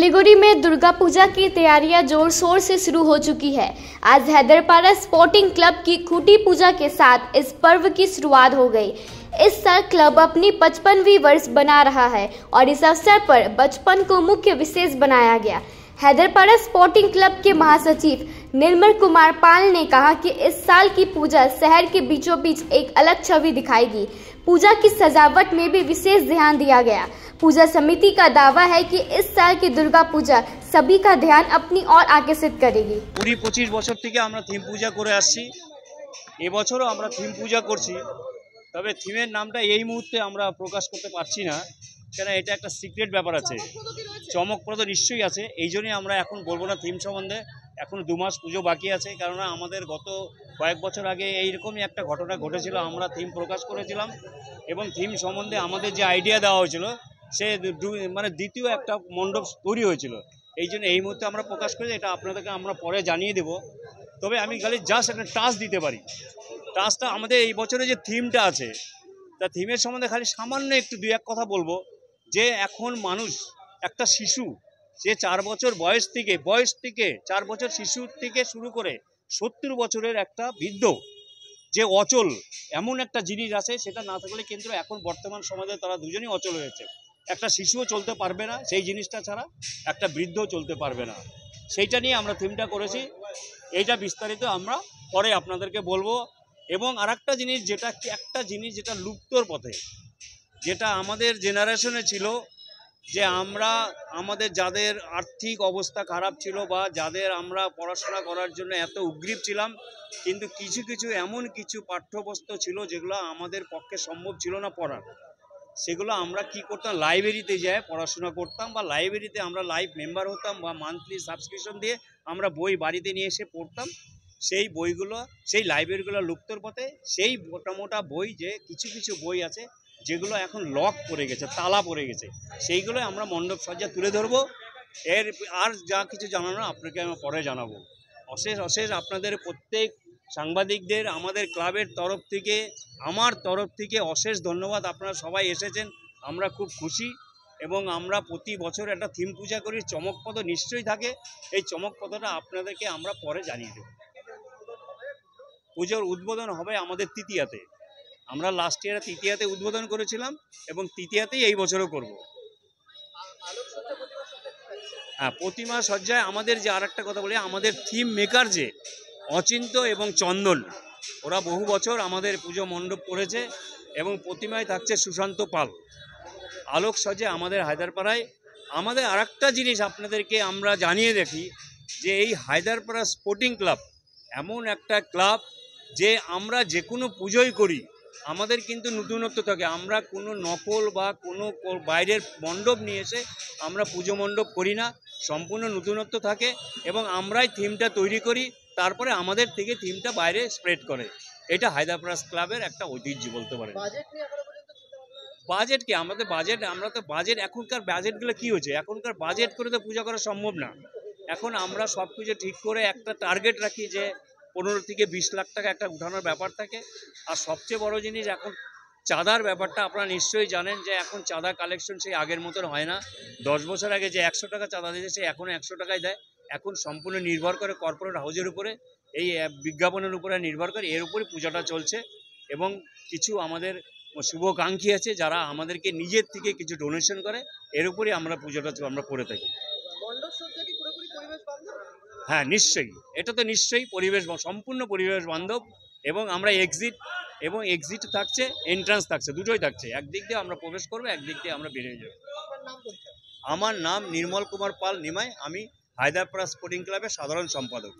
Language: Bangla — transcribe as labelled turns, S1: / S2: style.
S1: सिलीगुड़ी में दुर्गा पूजा की तैयारियां जोर शोर से शुरू हो चुकी है। आज हैदरपाड़ा स्पोर्टिंग क्लब की खूंटी पूजा के साथ इस पर्व की शुरुआत हो गई। इस साल क्लब अपनी 55वीं वर्ष बना रहा है और इस अवसर पर बचपन को मुख्य विशेष बनाया गया। हैदरपाड़ा स्पोर्टिंग क्लब के महासचिव निर्मल कुमार पाल ने कहा कि इस साल की पूजा शहर के बीचों बीच एक अलग छवि दिखाएगी। पूजा की सजावट में भी विशेष ध्यान दिया गया। पूजा समिति का दावा है कि इस साल की दुर्गा पूजा सभी का ध्यान अपनी ओर आकर्षित करेगी।
S2: पूरी 25 বছর থেকে আমরা থিম পূজা করে আসছি। এবছরও আমরা থিম পূজা করছি, তবে থিমের নামটা এই মুহূর্তে আমরা প্রকাশ করতে পারছি না, কারণ এটা একটা সিক্রেট ব্যাপার আছে, চমকপ্রদ নিশ্চয়ই আছে। এই জন্যই আমরা এখন বলবো না থিম সম্বন্ধে। এখন 2 মাস পুজো বাকি আছে, কারণ আমাদের গত কয়েক বছর আগে এইরকমই একটা ঘটনা ঘটেছিল। আমরা থিম প্রকাশ করেছিলাম এবং থিম সম্বন্ধে আমাদের যে আইডিয়া দেওয়া হয়েছিল সে মানে দ্বিতীয় একটা মণ্ডপ তৈরি হয়েছিল। এই জন্য এই মুহূর্তে আমরা প্রকাশ করি, এটা আপনাদেরকে আমরা পরে জানিয়ে দেব। তবে আমি খালি জাস্ট একটা টাচ দিতে পারি। টাচটা আমাদের এই বছরে যে থিমটা আছে, তা থিমের সম্বন্ধে খালি সামান্য একটু 2-1 কথা বলবো। যে এখন মানুষ একটা শিশু, যে 4 বছর বয়স থেকে 4 বছর শিশু থেকে শুরু করে 70 বছরের একটা বৃদ্ধ, যে অচল এমন একটা জিনিস আছে, সেটা না থাকলে কিন্তু এখন বর্তমান সমাজে তারা দুজনেই অচল হয়েছে। একটা শিশুও চলতে পারবে না সেই জিনিসটা ছাড়া, একটা বৃদ্ধও চলতে পারবে না। সেইটা নিয়ে আমরা থিমটা করেছি। এইটা বিস্তারিত আমরা পরে আপনাদেরকে বলবো। এবং আরেকটা জিনিস, যেটা লুপ্তর পথে, যেটা আমাদের জেনারেশনে ছিল, যে আমরা আমাদের যাদের আর্থিক অবস্থা খারাপ ছিল বা যাদের আমরা পড়াশোনা করার জন্য এত উদ্গ্রীব ছিলাম, কিন্তু কিছু এমন কিছু পাঠ্যপুস্তক ছিল যেগুলো আমাদের পক্ষে সম্ভব ছিল না পড়ার, সেগুলো আমরা কি করতাম, লাইব্রেরিতে যেয়ে পড়াশোনা করতাম, বা লাইব্রেরিতে আমরা লাইভ মেম্বার হতাম, বা মান্থলি সাবস্ক্রিপশন দিয়ে আমরা বই বাড়িতে নিয়ে এসে পড়তাম। সেই বইগুলো, সেই লাইব্রেরিগুলো লুপ্তর পথে। সেই মোটা বই, যে কিছু বই আছে যেগুলো এখন লক পড়ে গেছে, তালা পড়ে গেছে, সেইগুলো আমরা মণ্ডপ সজ্জা তুলে ধরবো। এর আর যা কিছু জানানো আপনাকে আমি পরে জানাবো। অশেষ আপনাদের প্রত্যেক সাংবাদিকদের আমাদের ক্লাবের তরফ থেকে, আমার তরফ থেকে অশেষ ধন্যবাদ। আপনারা সবাই এসেছেন, আমরা খুব খুশি। এবং আমরা প্রতি বছর একটা থিম পূজা করি, চমকপদ নিশ্চয়ই থাকে। এই চমকপদটা আপনাদেরকে আমরা পরে জানিয়ে দেব। পুজোর উদ্বোধন হবে আমাদের তৃতীয়াতে। আমরা লাস্ট ইয়ারে তৃতীয়াতে উদ্বোধন করেছিলাম এবং তৃতীয়াতেই এই বছরও করব। হ্যাঁ, প্রতিমা সজ্জায় আমাদের যে আর একটা কথা বলি, আমাদের থিম মেকার যে অচিন্ত এবং চন্দন, ওরা বহু বছর আমাদের পুজো মণ্ডপ করেছে এবং প্রতিমায় থাকছে সুশান্ত পাল। আলোক সজ্জে আমাদের হায়দারপাড়ায়। আমাদের আর একটা জিনিস আপনাদেরকে আমরা জানিয়ে দেখি, যে এই হায়দারপাড়া স্পোর্টিং ক্লাব এমন একটা ক্লাব, যে আমরা যে কোনো পুজোই করি আমাদের কিন্তু নতুনত্ব থাকে। আমরা কোনো নকল বা কোনো বাইরের মণ্ডপ নিয়ে এসে আমরা পুজো মণ্ডপ করি না, সম্পূর্ণ নতুনত্ব থাকে এবং আমরাই থিমটা তৈরি করি, তারপরে আমাদের থেকে থিমটা বাইরে স্প্রেড করে। এটা হায়দারপাড়া ক্লাবের একটা ঐতিহ্য বলতে পারেন। বাজেট কি, আমরা তো বাজেট, এখনকার বাজেটগুলো কি হয়েছে, এখনকার বাজেট করে তো পূজা করা সম্ভব না। এখন আমরা সব কিছু ঠিক করে একটা টার্গেট রাখি, যে 15 থেকে 20 লাখ টাকা একটা উঠানোর ব্যাপার থাকে। আর সবচেয়ে বড় জিনিস, এখন চাঁদার ব্যাপারটা আপনারা নিশ্চয়ই জানেন, যে এখন চাঁদা কালেকশন সেই আগের মতন হয় না। 10 বছর আগে যে 100 টাকা চাঁদা দিয়েছে, সে এখন 100 টাকায় দেয়। এখন সম্পূর্ণ নির্ভর করে কর্পোরেট হাউজের উপরে, এই বিজ্ঞাপনের উপরে নির্ভর করে, এর উপরে পূজাটা চলছে। এবং কিছু আমাদের শুভাকাঙ্ক্ষী আছে যারা আমাদেরকে নিজের থেকে কিছু ডোনেশন করে, এর উপরে আমরা পূজাটা আমরা করে থাকি। হ্যাঁ, নিশ্চয়ই, এটা তো নিশ্চয়ই সম্পূর্ণ পরিবেশ বান্ধব। এবং আমরা এক্সিট থাকছে, এন্ট্রান্স থাকছে, দুটোই থাকছে। একদিক দিয়ে আমরা প্রবেশ করবো, একদিক দিয়ে আমরা বেরিয়ে যাবো। আমার নাম নির্মল কুমার পাল নিমাই, আমি হায়দারপাড়া স্পোর্টিং ক্লাবের সাধারণ সম্পাদক।